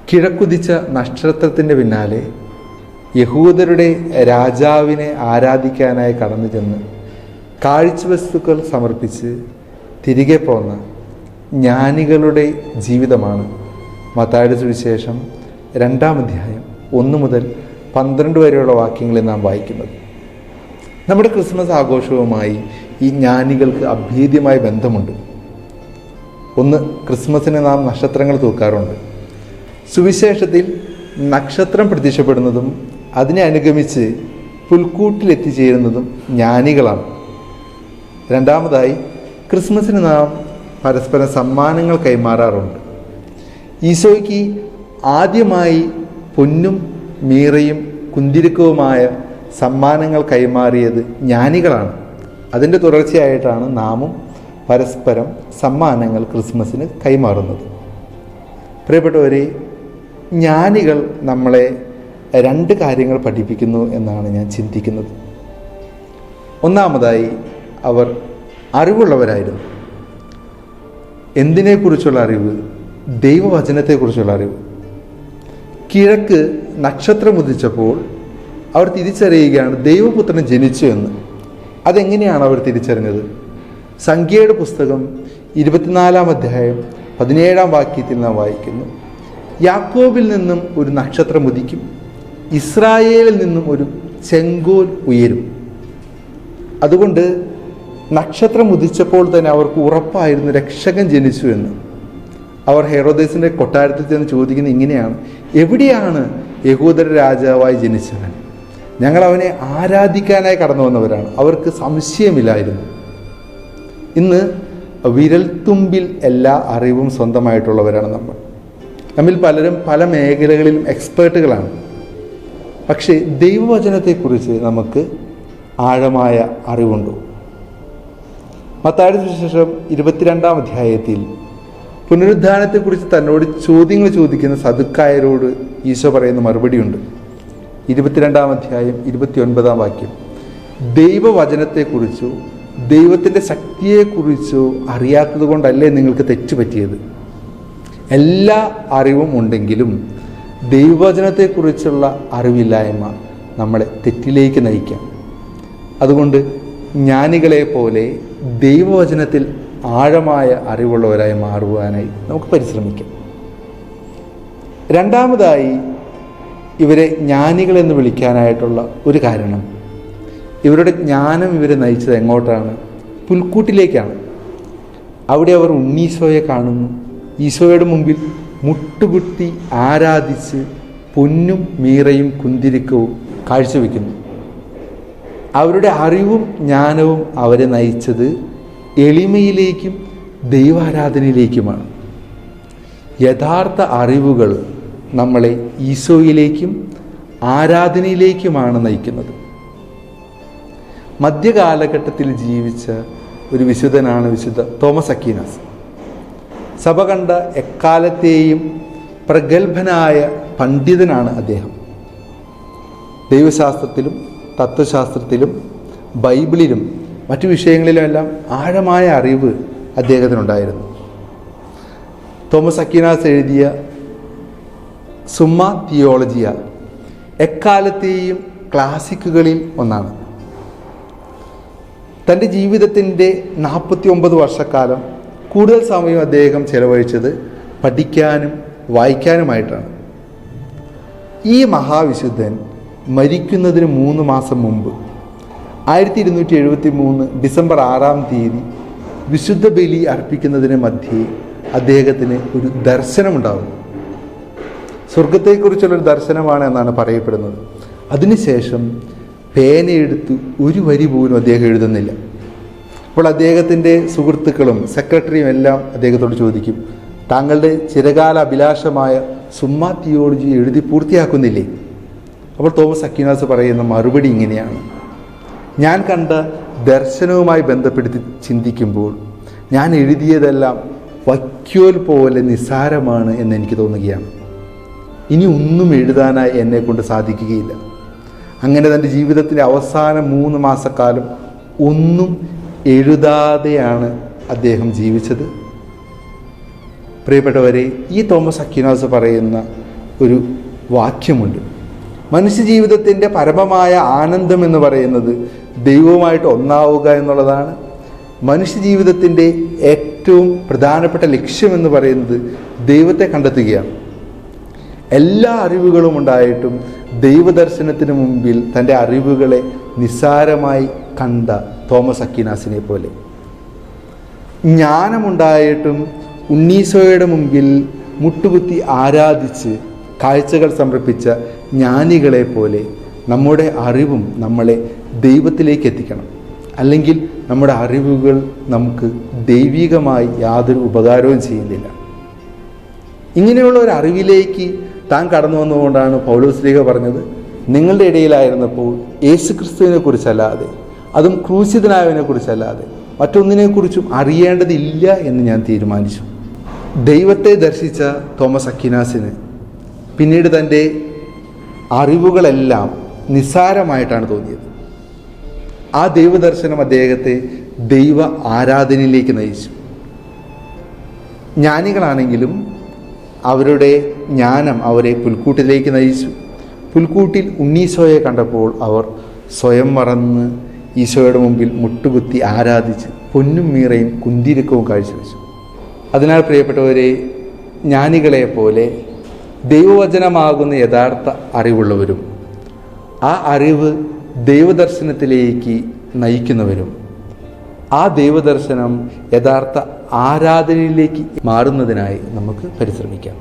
കിഴക്കുദിച്ച നക്ഷത്രത്തിൻ്റെ പിന്നാലെ യഹൂദരുടെ രാജാവിനെ ആരാധിക്കാനായി കടന്നു ചെന്ന് കാഴ്ചവസ്തുക്കൾ സമർപ്പിച്ച് തിരികെ പോന്ന ജ്ഞാനികളുടെ ജീവിതമാണ് മത്തായിയുടെ സുവിശേഷം 2-ാം അധ്യായം 1 മുതൽ 12 വരെയുള്ള വാക്യങ്ങളിൽ നാം വായിക്കുന്നത്. നമ്മുടെ ക്രിസ്മസ് ആഘോഷവുമായി ഈ ജ്ഞാനികൾക്ക് അഭേദ്യമായ ബന്ധമുണ്ട്. ഒന്ന്, ക്രിസ്മസിന് നാം നക്ഷത്രങ്ങൾ തൂക്കാറുണ്ട്. സുവിശേഷത്തിൽ നക്ഷത്രം പ്രത്യക്ഷപ്പെടുന്നതും അതിനെ അനുഗമിച്ച് പുൽക്കൂട്ടിലെത്തിച്ചേരുന്നതും ജ്ഞാനികളാണ്. രണ്ടാമതായി, ക്രിസ്മസിന് നാം പരസ്പരം സമ്മാനങ്ങൾ കൈമാറാറുണ്ട്. ഈശോയ്ക്ക് ആദ്യമായി പൊന്നും മീറയും കുന്തിരുക്കവുമായ സമ്മാനങ്ങൾ കൈമാറിയത് ജ്ഞാനികളാണ്. അതിൻ്റെ തുടർച്ചയായിട്ടാണ് നാമും പരസ്പരം സമ്മാനങ്ങൾ ക്രിസ്മസിന് കൈമാറുന്നത്. പ്രിയപ്പെട്ടവരെ, ജ്ഞാനികൾ നമ്മളെ 2 കാര്യങ്ങൾ പഠിപ്പിക്കുന്നു എന്നാണ് ഞാൻ ചിന്തിക്കുന്നത്. ഒന്നാമതായി, അവർ അറിവുള്ളവരായിരുന്നു. എന്തിനെക്കുറിച്ചുള്ള അറിവ്? ദൈവവചനത്തെക്കുറിച്ചുള്ള അറിവ്. കിഴക്ക് നക്ഷത്രം ഉദിച്ചപ്പോൾ അവർ തിരിച്ചറിയുകയാണ് ദൈവപുത്രൻ ജനിച്ചു എന്ന്. അതെങ്ങനെയാണ് അവർ തിരിച്ചറിഞ്ഞത്? സംഖ്യയുടെ പുസ്തകം 24-ാം അധ്യായം 17-ാം വാക്യത്തിൽ നാം വായിക്കുന്നു, യാക്കോബിൽ നിന്നും ഒരു നക്ഷത്രം ഉദിക്കും, ഇസ്രായേലിൽ നിന്നും ഒരു ചെങ്കോൽ ഉയരും. അതുകൊണ്ട് നക്ഷത്രം ഉദിച്ചപ്പോൾ തന്നെ അവർക്ക് ഉറപ്പായിരുന്നു രക്ഷകൻ ജനിച്ചു എന്ന്. അവർ ഹെറോദേസിൻ്റെ കൊട്ടാരത്തിൽ ചെന്ന് ചോദിക്കുന്നത് ഇങ്ങനെയാണ്, എവിടെയാണ് യഹൂദരുടെ രാജാവായി ജനിച്ചവൻ? ഞങ്ങൾ അവനെ ആരാധിക്കാനായി കടന്നു വന്നവരാണ്. അവർക്ക് സംശയമില്ലായിരുന്നു. ഇന്ന് വിരൽത്തുമ്പിൽ എല്ലാ അറിവും സ്വന്തമായിട്ടുള്ളവരാണ് നമ്മൾ. നമ്മിൽ പലരും പല മേഖലകളിലും എക്സ്പേർട്ടുകളാണ്. പക്ഷേ ദൈവവചനത്തെക്കുറിച്ച് നമുക്ക് ആഴമായ അറിവുണ്ടോ? മത്തായിയുടെ സുവിശേഷം 22-ാം അധ്യായത്തിൽ പുനരുദ്ധാനത്തെക്കുറിച്ച് തന്നോട് ചോദ്യങ്ങൾ ചോദിക്കുന്ന സദുക്കായരോട് ഈശോ പറയുന്ന മറുപടിയുണ്ട്. 22-ാം അധ്യായം 29-ാം വാക്യം, ദൈവവചനത്തെക്കുറിച്ചോ ദൈവത്തിൻ്റെ ശക്തിയെക്കുറിച്ചോ അറിയാത്തത് കൊണ്ടല്ലേ നിങ്ങൾക്ക് തെറ്റുപറ്റിയത്? എല്ലാ അറിവും ഉണ്ടെങ്കിലും ദൈവവചനത്തെക്കുറിച്ചുള്ള അറിവില്ലായ്മ നമ്മളെ തെറ്റിലേക്ക് നയിക്കാം. അതുകൊണ്ട് ജ്ഞാനികളെ പോലെ ദൈവവചനത്തിൽ ആഴമായ അറിവുള്ളവരായി മാറുവാനായി നമുക്ക് പരിശ്രമിക്കാം. രണ്ടാമതായി, ഇവരെ ജ്ഞാനികളെന്ന് വിളിക്കാനായിട്ടുള്ള ഒരു കാരണം, ഇവരുടെ ജ്ഞാനം ഇവരെ നയിച്ചത് എങ്ങോട്ടാണ്? പുൽക്കൂട്ടിലേക്കാണ്. അവിടെ അവർ ഉണ്ണീശോയെ കാണുന്നു. ഈശോയുടെ മുമ്പിൽ മുട്ടുകുത്തി ആരാധിച്ച് പൊന്നും മീറയും കുന്തിരിക്കവും കാഴ്ചവെക്കുന്നു. അവരുടെ അറിവും ജ്ഞാനവും അവരെ നയിച്ചത് എളിമയിലേക്കും ദൈവാരാധനയിലേക്കുമാണ്. യഥാർത്ഥ അറിവുകൾ നമ്മളെ ഈശോയിലേക്കും ആരാധനയിലേക്കുമാണ് നയിക്കുന്നത്. മധ്യകാലഘട്ടത്തിൽ ജീവിച്ച ഒരു വിശുദ്ധനാണ് വിശുദ്ധ തോമസ് അക്വീനാസ്. സഭ കണ്ട എക്കാലത്തെയും പ്രഗത്ഭനായ പണ്ഡിതനാണ് അദ്ദേഹം. ദൈവശാസ്ത്രത്തിലും തത്വശാസ്ത്രത്തിലും ബൈബിളിലും മറ്റു വിഷയങ്ങളിലുമെല്ലാം ആഴമായ അറിവ് അദ്ദേഹത്തിനുണ്ടായിരുന്നു. തോമസ് അക്വീനാസ് എഴുതിയ സുമ്മ തിയോളജിയ എക്കാലത്തെയും ക്ലാസിക്കുകളിൽ ഒന്നാണ്. തൻ്റെ ജീവിതത്തിൻ്റെ 49 വർഷക്കാലം കൂടുതൽ സമയം അദ്ദേഹം ചെലവഴിച്ചത് പഠിക്കാനും വായിക്കാനുമായിട്ടാണ്. ഈ മഹാവിശുദ്ധൻ മരിക്കുന്നതിന് 3 മാസം മുമ്പ് 1273 ഡിസംബർ 6-ാം തീയതി വിശുദ്ധ ബലി അർപ്പിക്കുന്നതിന് മധ്യേ അദ്ദേഹത്തിന് ഒരു ദർശനമുണ്ടാകുന്നു. സ്വർഗത്തെക്കുറിച്ചുള്ളൊരു ദർശനമാണ് എന്നാണ് പറയപ്പെടുന്നത്. അതിനുശേഷം പേനയെടുത്ത് ഒരു വരി പോലും അദ്ദേഹം എഴുതുന്നില്ല. അപ്പോൾ അദ്ദേഹത്തിൻ്റെ സുഹൃത്തുക്കളും സെക്രട്ടറിയും എല്ലാം അദ്ദേഹത്തോട് ചോദിക്കും, താങ്കളുടെ ചിരകാല അഭിലാഷമായ സുമ്മ തിയോളജി എഴുതി പൂർത്തിയാക്കുന്നില്ലേ? അപ്പോൾ തോമസ് അക്വീനാസ് പറയുന്ന മറുപടി ഇങ്ങനെയാണ്, ഞാൻ കണ്ട ദർശനവുമായി ബന്ധപ്പെടുത്തി ചിന്തിക്കുമ്പോൾ ഞാൻ എഴുതിയതെല്ലാം വൈക്കോൽ പോലെ നിസ്സാരമാണ് എന്ന് എനിക്ക് തോന്നുകയാണ്. ഇനി ഒന്നും എഴുതാനായി എന്നെക്കൊണ്ട് സാധിക്കുകയില്ല. അങ്ങനെ തൻ്റെ ജീവിതത്തിൻ്റെ അവസാന 3 മാസക്കാലം ഒന്നും എഴുതാതെയാണ് അദ്ദേഹം ജീവിച്ചത്. പ്രിയപ്പെട്ടവരെ, ഈ തോമസ് അക്വീനാസ് പറയുന്ന ഒരു വാക്യമുണ്ട്. മനുഷ്യജീവിതത്തിൻ്റെ പരമമായ ആനന്ദം എന്ന് പറയുന്നത് ദൈവവുമായിട്ട് ഒന്നാവുക എന്നുള്ളതാണ്. മനുഷ്യജീവിതത്തിൻ്റെ ഏറ്റവും പ്രധാനപ്പെട്ട ലക്ഷ്യമെന്ന് പറയുന്നത് ദൈവത്തെ കണ്ടെത്തുകയാണ്. എല്ലാ അറിവുകളും ഉണ്ടായിട്ടും ദൈവദർശനത്തിന് മുമ്പിൽ തൻ്റെ അറിവുകളെ നിസ്സാരമായി കണ്ട തോമസ് അക്വീനാസിനെ പോലെ, ജ്ഞാനമുണ്ടായിട്ടും ഉണ്ണീസോയുടെ മുമ്പിൽ മുട്ടുകുത്തി ആരാധിച്ച് കാഴ്ചകൾ സമർപ്പിച്ച ജ്ഞാനികളെ പോലെ നമ്മുടെ അറിവും നമ്മളെ ദൈവത്തിലേക്ക് എത്തിക്കണം. അല്ലെങ്കിൽ നമ്മുടെ അറിവുകൾ നമുക്ക് ദൈവികമായി യാതൊരു ഉപകാരവും ചെയ്യുന്നില്ല. ഇങ്ങനെയുള്ള ഒരു അറിവിലേക്ക് താൻ കടന്നു വന്നുകൊണ്ടാണ് പൗലോസ്ലീഹ പറഞ്ഞത്, നിങ്ങളുടെ ഇടയിലായിരുന്നപ്പോൾ യേശുക്രിസ്തുവിനെ കുറിച്ചല്ലാതെ, അതും ക്രൂശിതനായവനെ കുറിച്ചല്ലാതെ മറ്റൊന്നിനെക്കുറിച്ചും അറിയേണ്ടതില്ല എന്ന് ഞാൻ തീരുമാനിച്ചു. ദൈവത്തെ ദർശിച്ച തോമസ് അക്വീനാസിന് പിന്നീട് തൻ്റെ അറിവുകളെല്ലാം നിസ്സാരമായിട്ടാണ് തോന്നിയത്. ആ ദൈവദർശനം അദ്ദേഹത്തെ ദൈവ ആരാധനയിലേക്ക് നയിച്ചു. ജ്ഞാനികളാണെങ്കിലും അവരുടെ ജ്ഞാനം അവരെ പുൽക്കൂട്ടിലേക്ക് നയിച്ചു. പുൽക്കൂട്ടിൽ ഉണ്ണീശോയെ കണ്ടപ്പോൾ അവർ സ്വയം മറന്ന് ഈശോയുടെ മുമ്പിൽ മുട്ടുകുത്തി ആരാധിച്ച് പൊന്നും മീറയും കുന്തിരിക്കവും കാഴ്ചവെച്ചു. അതിനാൽ പ്രിയപ്പെട്ടവരെ, ജ്ഞാനികളെ പോലെ ദൈവവചനമാകുന്ന യഥാർത്ഥ അറിവുള്ളവരും ആ അറിവ് ദൈവദർശനത്തിലേക്ക് നയിക്കുന്നവരും ആ ദൈവദർശനം യഥാർത്ഥ ആരാധനയിലേക്ക് മാറുന്നതിനായി നമുക്ക് പരിശ്രമിക്കാം.